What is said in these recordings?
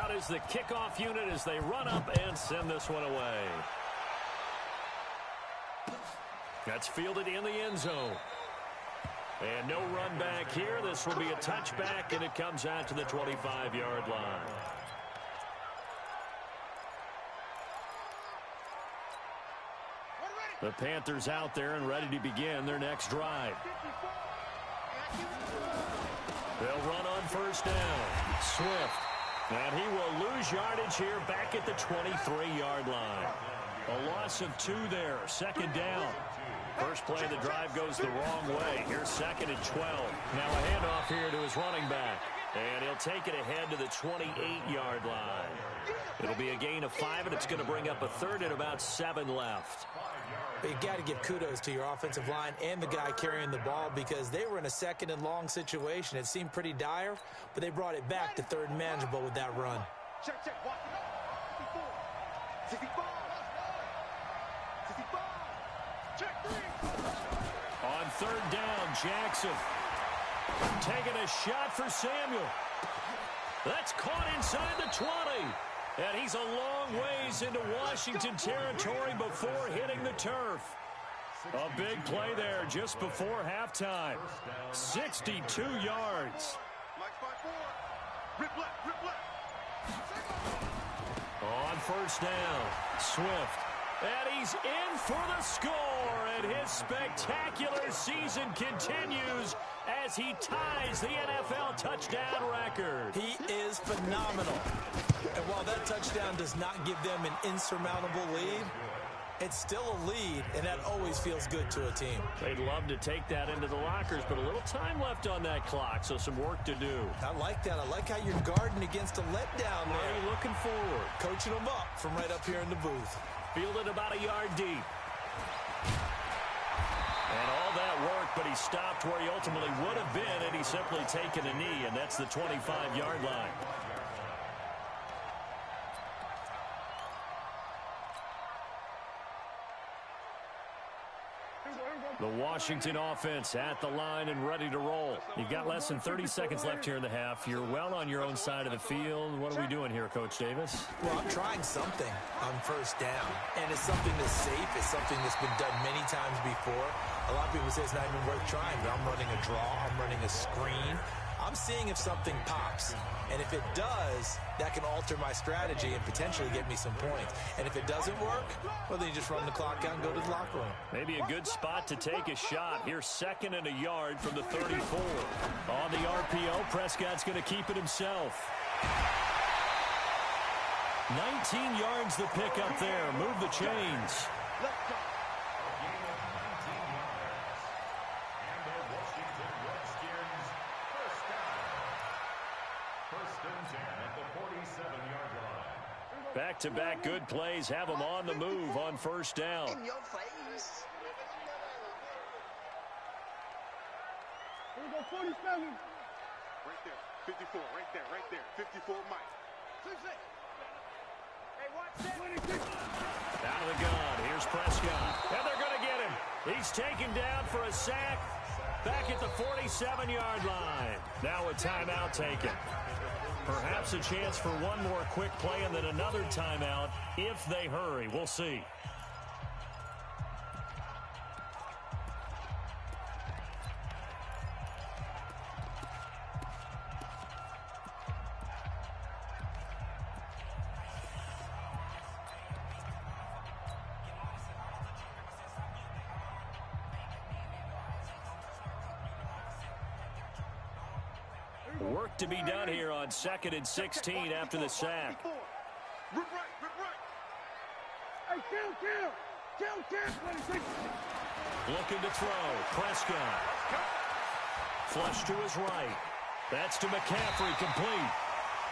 out is the kickoff unit as they run up and send this one away. That's fielded in the end zone. And no run back here. This will be a touchback, and it comes out to the 25-yard line. The Panthers out there and ready to begin their next drive. They'll run on first down. Swift. And he will lose yardage here back at the 23-yard line. A loss of 2 there. Second down. First play of the drive goes the wrong way. Here's second and 12. Now a handoff here to his running back. And he'll take it ahead to the 28-yard line. It'll be a gain of 5, and it's going to bring up a third and about 7 left. You got to give kudos to your offensive line and the guy carrying the ball because they were in a second and long situation. It seemed pretty dire, but they brought it back to third and manageable with that run. Check. On third down, Jackson taking a shot for Samuel. That's caught inside the 20. And he's a long ways into Washington territory before hitting the turf. A big play there just before halftime. 62 yards. On first down, Swift. And he's in for the score, and his spectacular season continues as he ties the NFL touchdown record. He is phenomenal. And while that touchdown does not give them an insurmountable lead, it's still a lead, and that always feels good to a team. They'd love to take that into the lockers, but a little time left on that clock, so some work to do. I like that. I like how you're guarding against a letdown there. Are you looking forward? Coaching them up from right up here in the booth. Fielded about a yard deep. And all that work, but he stopped where he ultimately would have been, and he's simply taken a knee, and that's the 25-yard line. The Washington offense at the line and ready to roll. You've got less than 30 seconds left here in the half. You're well on your own side of the field. What are we doing here, Coach Davis? Well, I'm trying something on first down, and it's something that's safe. It's something that's been done many times before. A lot of people say it's not even worth trying, but I'm running a draw. I'm running a screen. I'm seeing if something pops. And if it does, that can alter my strategy and potentially get me some points. And if it doesn't work, well, then you just run the clock out and go to the locker room. Maybe a good spot to take a shot. Here's second and a yard from the 34. On the RPO, Prescott's going to keep it himself. 19 yards the pick up there. Move the chains. Back-to-back good plays have them on the move on first down. In your face. Here we go, 47. Right there, 54, right there, 54 Mike. Hey, watch that. Out of the gun, here's Prescott. And they're going to get him. He's taken down for a sack back at the 47-yard line. Now a timeout taken. Perhaps a chance for one more quick play and then another timeout if they hurry. We'll see. Work to be done here on 2nd and 16 after the sack. Rip right. Hey, kill, 26. Looking to throw. Prescott. Flush to his right. That's to McCaffrey, complete.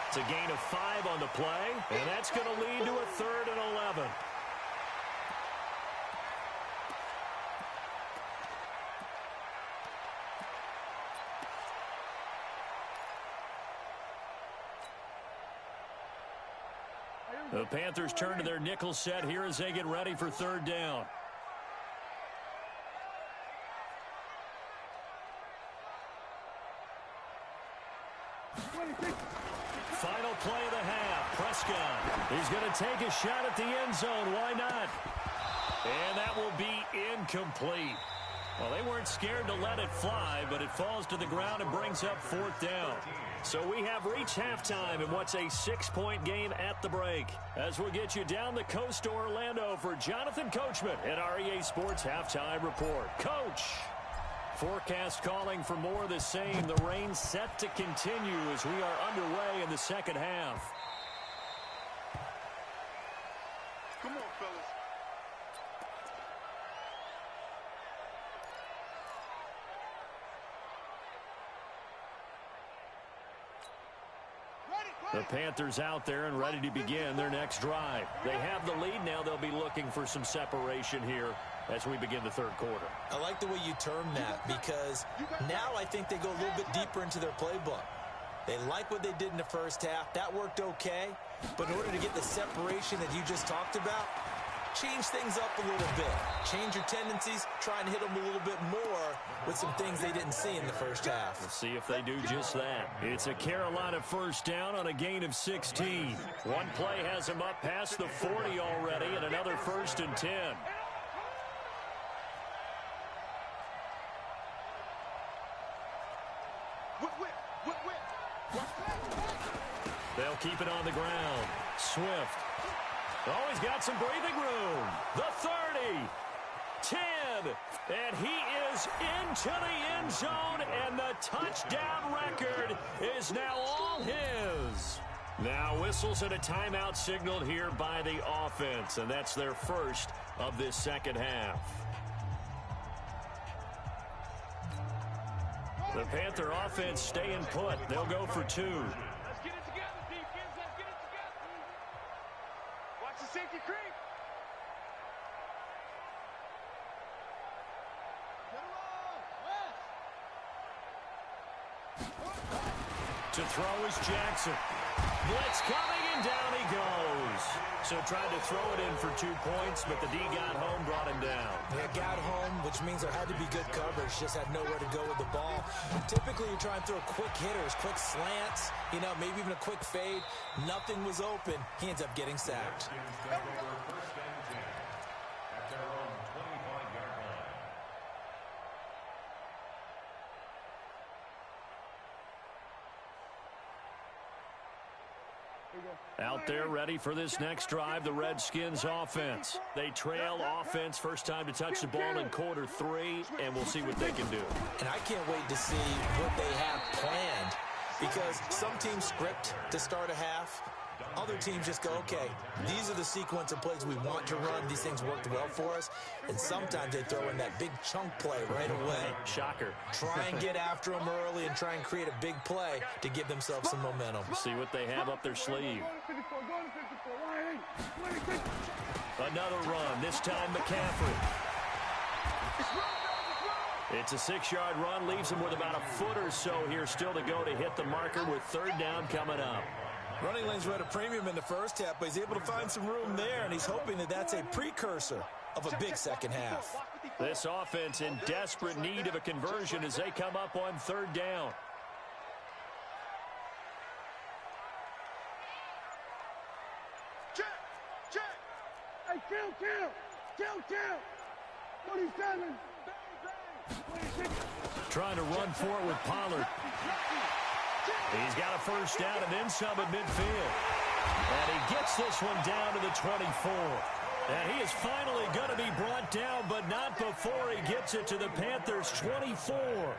It's a gain of 5 on the play, and that's going to lead to a 3rd and 11. The Panthers turn to their nickel set here as they get ready for 3rd down. Final play of the half. Prescott. He's going to take a shot at the end zone. Why not? And that will be incomplete. Well, they weren't scared to let it fly, but it falls to the ground and brings up 4th down. So we have reached halftime in what's a 6-point game at the break. As we'll get you down the coast to Orlando for Jonathan Coachman at our EA Sports Halftime Report. Coach! Forecast calling for more of the same. The rain set to continue as we are underway in the second half. Come on, fellas. The Panthers out there and ready to begin their next drive. They have the lead now. They'll be looking for some separation here as we begin the third quarter. I like the way you term that because now I think they go a little bit deeper into their playbook. They like what they did in the first half. That worked okay. But in order to get the separation that you just talked about, change things up a little bit. Change your tendencies. Try and hit them a little bit more with some things they didn't see in the first half. Let's see if they do just that. It's a Carolina first down on a gain of 16. One play has them up past the 40 already, and another 1st and 10. They'll keep it on the ground. Swift. Oh, he's got some breathing room. The 30. 10. And he is into the end zone, and the touchdown record is now all his. Now whistles and a timeout signaled here by the offense, and that's their first of this second half. The Panther offense staying put. They'll go for 2. Let's get it together, defense. Let's get it together. Watch the safety creep. To throw is Jackson. Blitz coming, and down he goes. So tried to throw it in for 2 points, but the D got home, brought him down. Yeah, got home, which means there had to be good coverage. Just had nowhere to go with the ball. Typically, you're trying to throw quick hitters, quick slants, maybe even a quick fade. Nothing was open. He ends up getting sacked. Out there ready for this next drive, the Redskins offense. They trail offense, first time to touch the ball in quarter 3, and we'll see what they can do. And I can't wait to see what they have planned because some teams script to start a half. Other teams just go, okay, these are the sequence of plays we want to run. These things worked well for us. And sometimes they throw in that big chunk play right away. Shocker. Try and get after them early and try and create a big play to give themselves some momentum. See what they have up their sleeve. Another run, this time McCaffrey. It's a 6-yard run, leaves him with about a foot or so here still to go to hit the marker with 3rd down coming up. Running lanes were at a premium in the first half, but he's able to find some room there, and he's hoping that that's a precursor of a big second half. This offense in desperate need of a conversion as they come up on 3rd down. Check. Hey, kill. 27. Trying to run for it with Pollard. He's got a first down and then some at midfield. And he gets this one down to the 24. And he is finally going to be brought down, but not before he gets it to the Panthers' 24.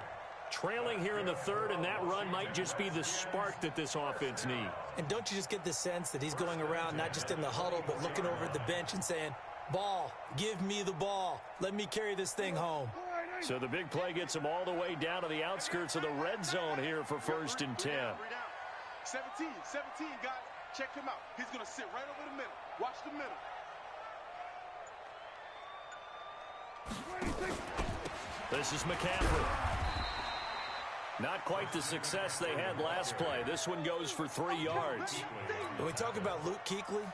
Trailing here in the 3rd, and that run might just be the spark that this offense needs. And don't you just get the sense that he's going around not just in the huddle, but looking over at the bench and saying, ball, give me the ball. Let me carry this thing home. So the big play gets him all the way down to the outskirts of the red zone here for 1st and 10. 17, guys. Check him out. He's going to sit right over the middle. Watch the middle. This is McCaffrey. Not quite the success they had last play. This one goes for 3 yards. When we talk about Luke Kuechly,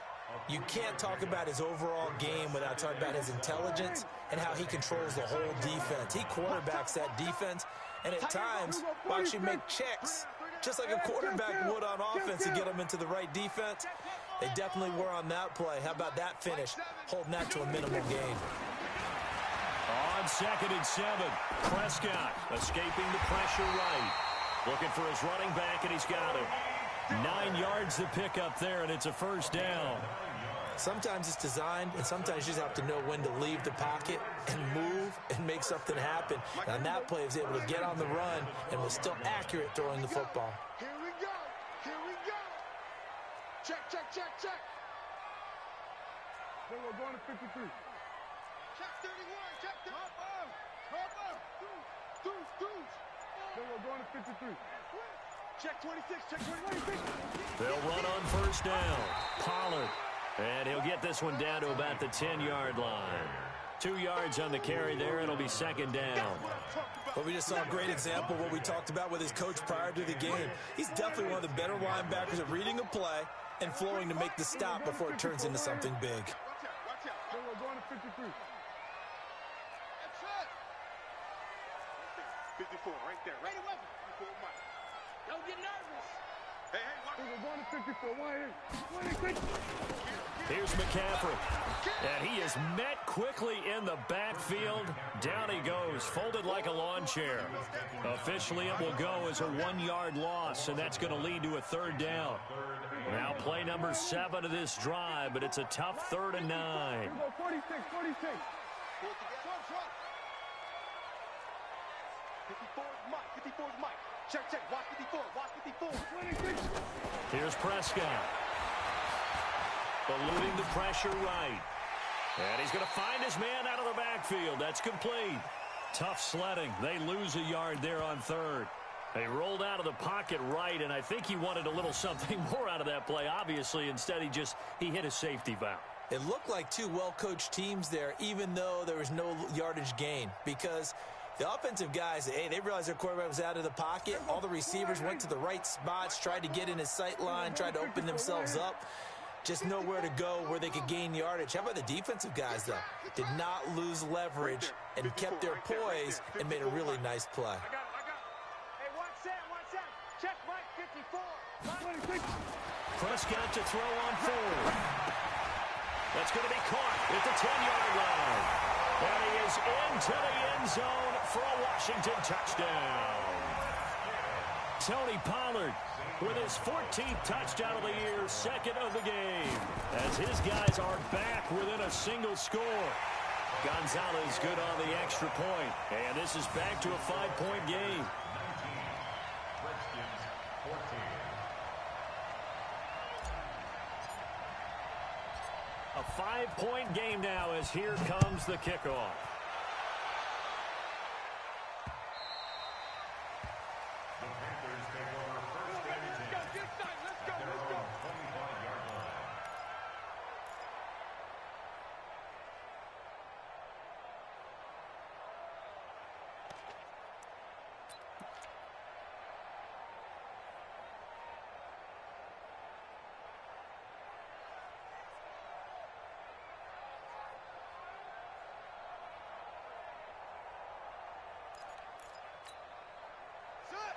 you can't talk about his overall game without talking about his intelligence and how he controls the whole defense. He quarterbacks that defense and at times will actually make checks just like a quarterback would on offense to get them into the right defense. They definitely were on that play. How about that finish? Holding that to a minimal gain. On 2nd and 7, Prescott escaping the pressure right. Looking for his running back, and he's got it. 9 yards to pick up there, and it's a first down. Sometimes it's designed, and sometimes you just have to know when to leave the pocket and move and make something happen. And on that play, he was able to get on the run and was still accurate throwing the football. Here we go. Here we go. Check, check, check, check. Then we're going to 53. Check 31. Check 31. Hop up. Deuce. Then we're going to 53. Check 26. Check 26. They'll run on first down. Pollard. And he'll get this one down to about the 10-yard line. 2 yards on the carry there. It'll be second down. But we just saw a great example of what we talked about with his coach prior to the game. He's definitely one of the better linebackers at reading a play and flowing to make the stop before it turns into something big. Watch out. Then we're going to 53. That's it. 54, right there. Right away. 54, Mike. Don't get nervous. Hey, watch. Then we're going to 54. 1-8. Here's McCaffrey. And he is met quickly in the backfield. Down he goes, folded like a lawn chair. Officially, it will go as a 1-yard loss, and that's going to lead to a third down. Now play number 7 of this drive, but it's a tough 3rd and 9. Here we go, 46. 54 is Mike. 54 is Mike. Check. Watch 54. 26. Here's Prescott. Eluding the pressure right. And he's going to find his man out of the backfield. That's complete. Tough sledding. They lose a yard there on 3rd. They rolled out of the pocket right, and I think he wanted a little something more out of that play, obviously. Instead, he hit a safety valve. It looked like 2 well-coached teams there, even though there was no yardage gain, because the offensive guys, they realized their quarterback was out of the pocket. All the receivers went to the right spots, tried to get in his sight line, tried to open themselves up. Just know where to go, where they could gain yardage. How about the defensive guys, though? Did not lose leverage and kept their poise and made a really nice play. I got it. Hey, watch that. Check Mike 54. 26. Prescott to throw on 4th. That's going to be caught at the 10-yard line. And he is into the end zone for a Washington touchdown. Tony Pollard with his 14th touchdown of the year, 2nd of the game, as his guys are back within a single score. Gonzalez good on the extra point, and this is back to a 5-point game. A 5-point game now as here comes the kickoff.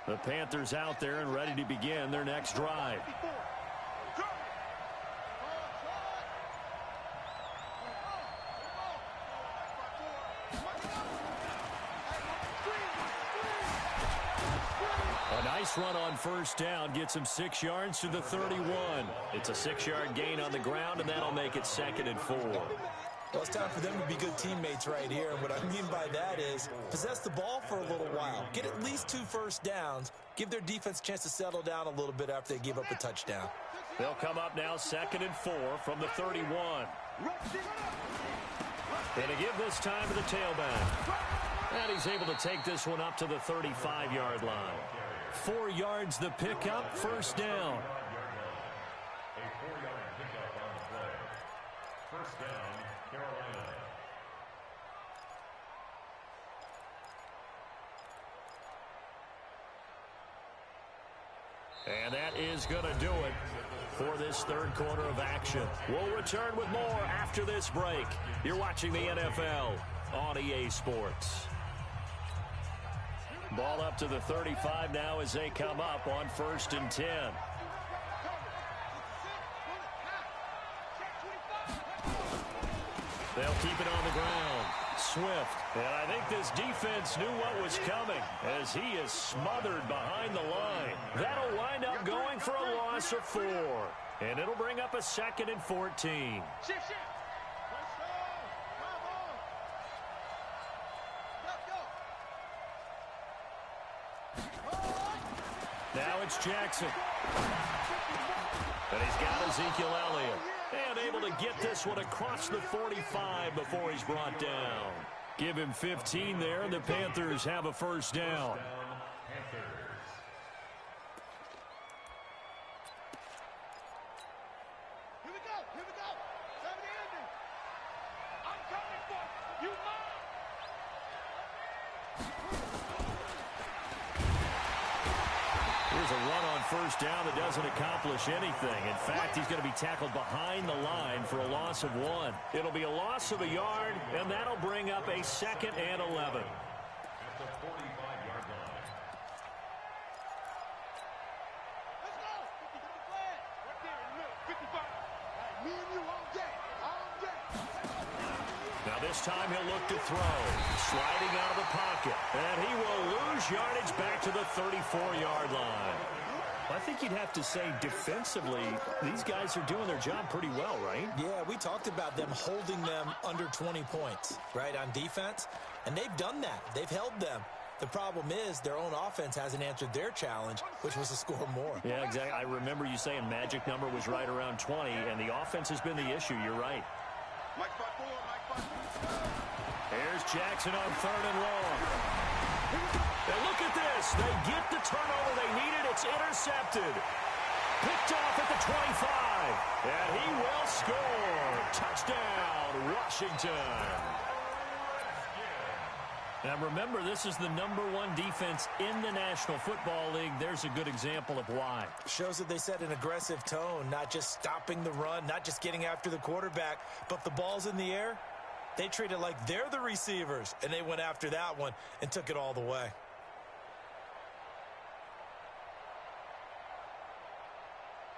The Panthers out there and ready to begin their next drive. A nice run on first down gets him 6 yards to the 31. It's a 6-yard gain on the ground, and that'll make it 2nd and 4. Well, it's time for them to be good teammates right here. And what I mean by that is possess the ball for a little while. Get at least 2 first downs. Give their defense a chance to settle down a little bit after they give up a touchdown. They'll come up now 2nd and 4 from the 31. And to give this time to the tailback. And he's able to take this one up to the 35-yard line. 4 yards the pickup, first down. First down, Carolina. And that is going to do it for this 3rd quarter of action. We'll return with more after this break. You're watching the NFL on EA Sports. Ball up to the 35 now as they come up on 1st and 10. They'll keep it on the ground. Swift. And I think this defense knew what was coming as he is smothered behind the line. That'll wind up going for a loss of 4. And it'll bring up a 2nd and 14. Now it's Jackson. And he's got Ezekiel Elliott. And able to get this one across the 45 before he's brought down. Give him 15 there, and the Panthers have a 1st down. Here we go. Seven Andy. I'm coming for you. Here's a run on 1st down that doesn't accomplish anything. In fact, he's going to be tackled behind the line for a loss of 1. It'll be a loss of a yard, and that'll bring up a 2nd and 11. At the 45-yard line. Let's go. 50 flag. Right there in the middle. 55. Right, me and you all day. All day. Now this time he'll look to throw. Sliding out of the pocket. And he will lose yardage back to the 34-yard line. I think you'd have to say defensively, these guys are doing their job pretty well, right? Yeah, we talked about them holding them under 20 points, right, on defense. And they've done that. They've held them. The problem is their own offense hasn't answered their challenge, which was to score more. Yeah, exactly. I remember you saying magic number was right around 20, and the offense has been the issue. You're right. Mike 5-4, Mike 5-4. Here's Jackson on 3rd and long. And look at this. They get the turnover they needed. It's intercepted. Picked off at the 25. And he will score. Touchdown, Washington. Now remember, this is the #1 defense in the National Football League. There's a good example of why. Shows that they set an aggressive tone, not just stopping the run, not just getting after the quarterback, but the ball's in the air. They treat it like they're the receivers, and they went after that one and took it all the way.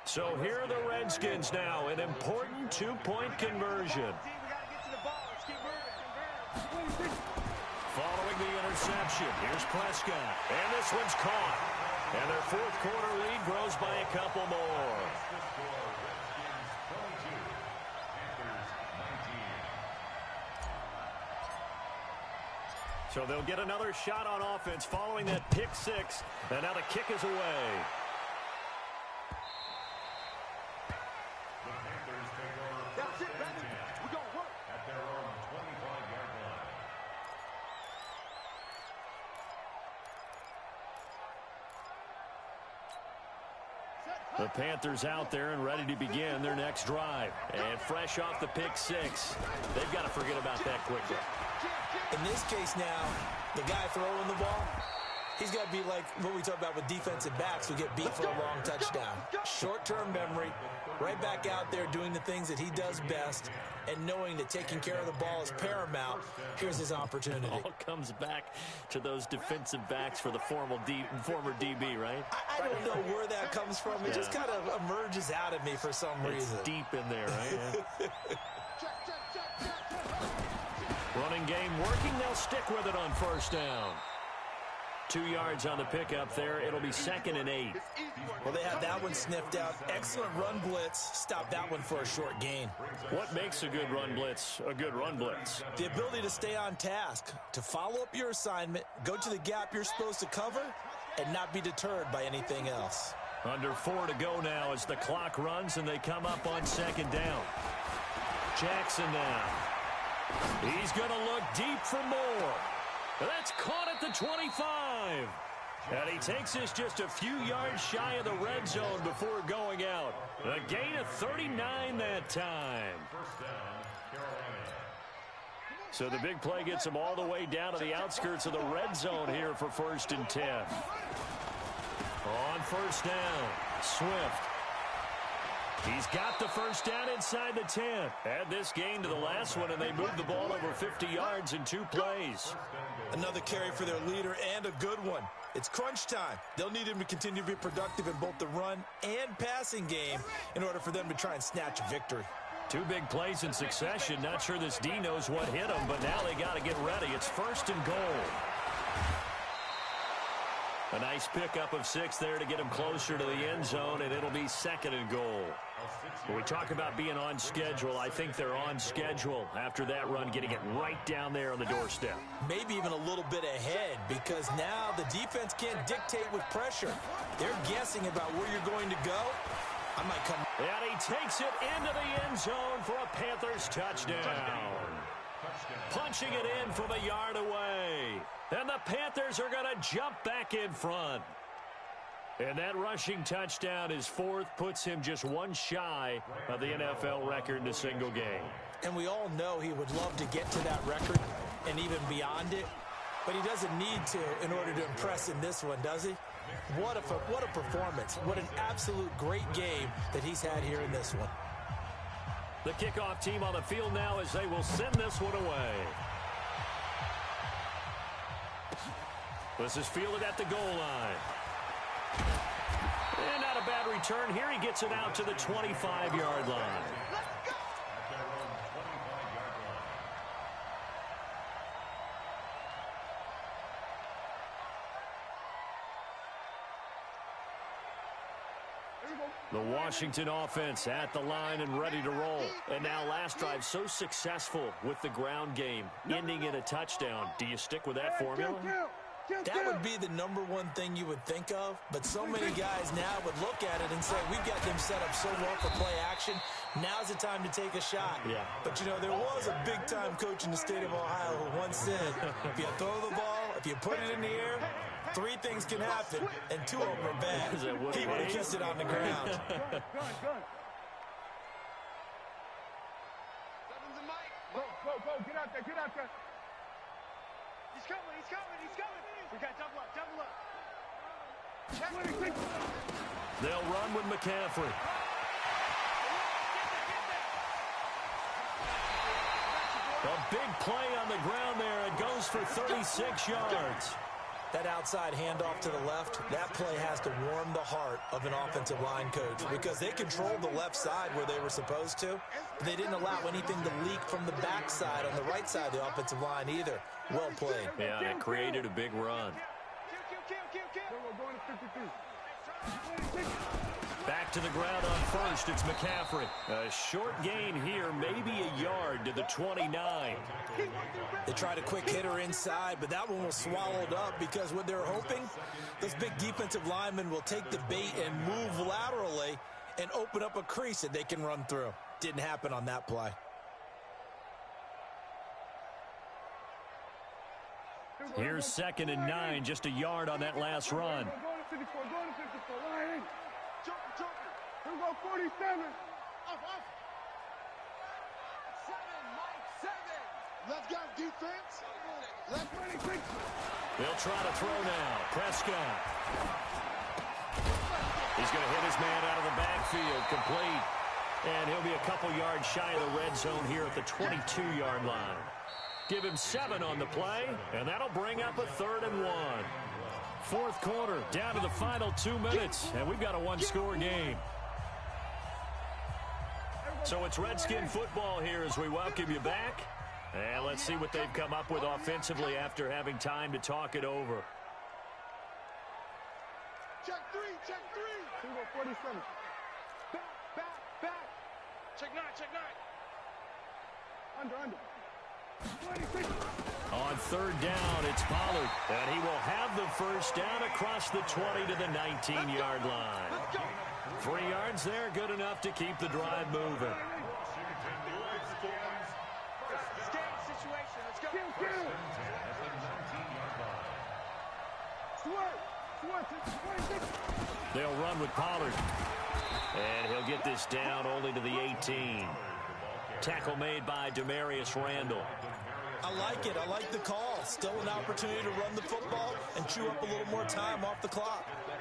So here are the Redskins now, an important 2-point conversion. Following the interception, here's Prescott. And this one's caught. And their 4th quarter lead grows by a couple more. So they'll get another shot on offense following that pick 6. And now the kick is away. That's it, baby. We're going to work. At their own 25-yard line. The Panthers out there and ready to begin their next drive. And fresh off the pick 6. They've got to forget about that quickly. In this case now, the guy throwing the ball, he's got to be like what we talk about with defensive backs who get beat for a long touchdown. Short-term memory, right back out there doing the things that he does best, and knowing that taking care of the ball is paramount. Here's his opportunity. All comes back to those defensive backs for the former DB, right? I don't know where that comes from. It just kind of emerges out of me for some reason. It's deep in there, right? Yeah. Running game working. They'll stick with it on 1st down. 2 yards on the pickup there. It'll be 2nd and 8. Well, they had that one sniffed out. Excellent run blitz. Stop that one for a short gain. What makes a good run blitz a good run blitz? The ability to stay on task, to follow up your assignment, go to the gap you're supposed to cover, and not be deterred by anything else. Under 4 to go now as the clock runs and they come up on 2nd down. Jackson now. He's going to look deep for more. That's caught at the 25. And he takes us just a few yards shy of the red zone before going out. A gain of 39 that time. First down, Carolina. So the big play gets him all the way down to the outskirts of the red zone here for 1st and 10. On 1st down, Swift. He's got the first down inside the 10. Add this gain to the last one, and they moved the ball over 50 yards in 2 plays. Another carry for their leader, and a good one. It's crunch time. They'll need him to continue to be productive in both the run and passing game in order for them to try and snatch a victory. 2 big plays in succession. Not sure this D knows what hit him, but now they got to get ready. It's 1st and goal. A nice pickup of 6 there to get him closer to the end zone, and it'll be 2nd and goal. When we talk about being on schedule, I think they're on schedule after that run, getting it right down there on the doorstep. Maybe even a little bit ahead, because now the defense can't dictate with pressure. They're guessing about where you're going to go. I might come. And he takes it into the end zone for a Panthers touchdown. Punching it in from a yard away. And the Panthers are going to jump back in front. And that rushing touchdown, his 4th, puts him just 1 shy of the NFL record in a single game. And we all know he would love to get to that record and even beyond it. But he doesn't need to in order to impress in this one, does he? What a performance. What an absolute great game that he's had here in this one. The kickoff team on the field now as they will send this one away. This is fielded at the goal line. And not a bad return here. He gets it out to the 25-yard line. The Washington offense at the line and ready to roll. And now last drive so successful with the ground game, ending in a touchdown. Do you stick with that formula? That would be the #1 thing you would think of, but so many guys now would look at it and say, we've got them set up so well for play action. Now's the time to take a shot. Yeah. But, you know, there was a big-time coach in the state of Ohio who once said, if you throw the ball, if you put it in the air, 3 things can happen, and 2 of them are bad. He would have kissed it on the ground. Go, get out there. He's coming. We got double up. They'll run with McCaffrey. A big play on the ground there. It goes for 36 yards. That outside handoff to the left, that play has to warm the heart of an offensive line coach because they controlled the left side where they were supposed to. But they didn't allow anything to leak from the backside on the right side of the offensive line either. Well played. Yeah, it created a big run. Back to the ground on 1st. It's McCaffrey. A short gain here, maybe a yard to the 29. They tried a quick hitter inside, but that one was swallowed up because what they're hoping, those big defensive linemen will take the bait and move laterally and open up a crease that they can run through. Didn't happen on that play. Here's 2nd and 9, just a yard on that last run. Go to 54, line. Here we go, 47. Off. 7. Let's go, defense. Let's 26. They'll try to throw now. Prescott. He's going to hit his man out of the backfield, complete. And he'll be a couple yards shy of the red zone here at the 22-yard line. Give him 7 on the play, and that'll bring up a 3rd and 1. 4th quarter, down to the final 2 minutes, and we've got a 1-score game. So it's Redskin football here as we welcome you back. And let's see what they've come up with offensively after having time to talk it over. check 3. Here we go, 47. Back. Check 9. Under. 26. On 3rd down, it's Pollard. And he will have the first down across the 20 to the 19-yard line. Let's go. 3 yards there, good enough to keep the drive moving. Stand situation. Let's go. Kill. Swerve. 26. They'll run with Pollard. And he'll get this down only to the 18. Tackle made by Demarius Randall. I like it. I like the call. Still an opportunity to run the football and chew up a little more time off the clock. Hey,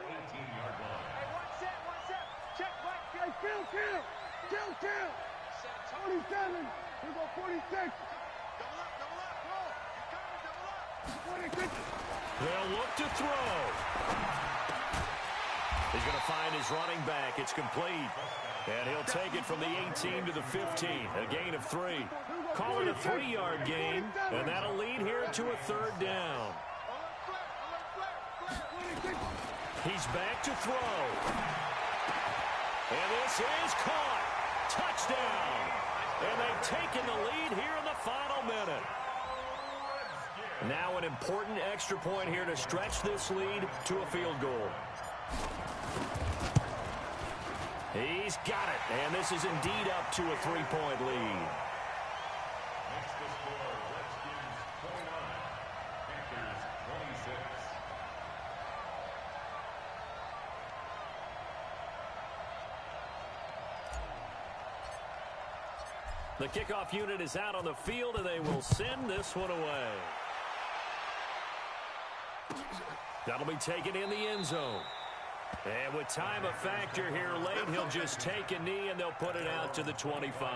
one set. Check, Mike. Kill. 27. We go 46. Double up, go. You got it, double up. 26. They'll look to throw. He's going to find his running back. It's complete. And he'll take it from the 18 to the 15. A gain of 3. Call it a 3-yard gain. And that'll lead here to a 3rd down. He's back to throw. And this is caught. Touchdown. And they've taken the lead here in the final minute. Now an important extra point here to stretch this lead to a field goal. He's got it. And this is indeed up to a 3-point lead. Makes the score Redskins 29, Panthers 26. The kickoff unit is out on the field, and they will send this one away. That'll be taken in the end zone. And with time a factor here late, he'll just take a knee, and they'll put it out to the 25.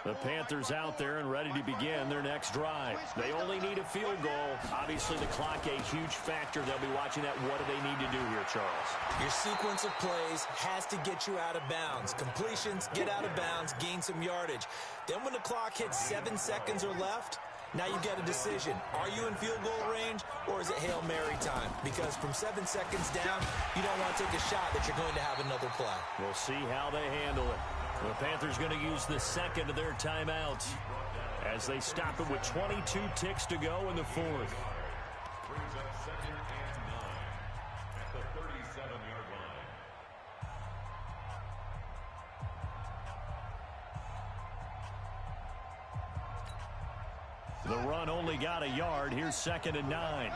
The Panthers out there and ready to begin their next drive. They only need a field goal. Obviously, the clock a huge factor. They'll be watching that. What do they need to do here, Charles? Your sequence of plays has to get you out of bounds. Completions, get out of bounds, gain some yardage. Then when the clock hits 7 seconds or left, now you've got a decision. Are you in field goal range, or is it Hail Mary time? Because from 7 seconds down, you don't want to take a shot that you're going to have another play. We'll see how they handle it. The Panthers going to use the second of their timeouts as they stop it with 22 ticks to go in the 4th. Brings up 2nd and 9 at the 37-yard line. The run only got a yard. Here's 2nd and 9.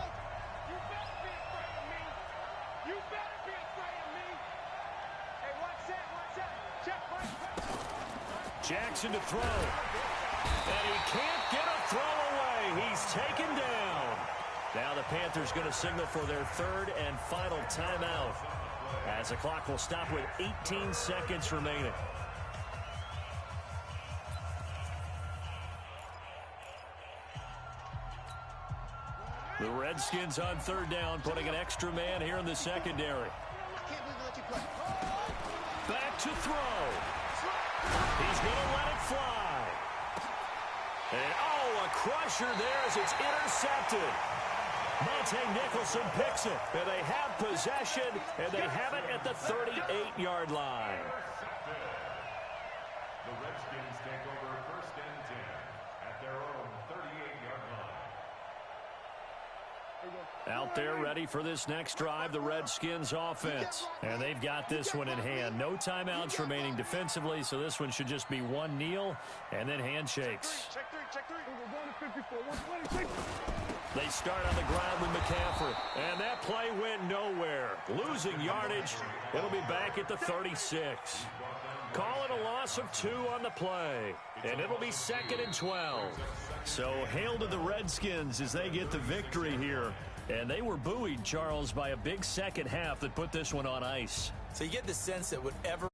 Jackson to throw. And he can't get a throw away. He's taken down. Now the Panthers going to signal for their 3rd and final timeout, as the clock will stop with 18 seconds remaining. The Redskins on 3rd down, putting an extra man here in the secondary. Back to throw. He's going to let it fly. And, oh, a crusher there as it's intercepted. Monte Nicholson picks it. And they have possession, and they have it at the 38-yard line. The Redskins take over 1st and 10 at their own 38-yard line. Out there ready for this next drive, the Redskins offense. And they've got this one in hand. No timeouts remaining defensively, so this one should just be one kneel and then handshakes. Check three. They start on the ground with McCaffrey. And that play went nowhere. Losing yardage. It'll be back at the 36. Call it a loss of 2 on the play. And it'll be 2nd and 12. So hail to the Redskins as they get the victory here. And they were buoyed, Charles, by a big second half that put this one on ice. So you get the sense that whatever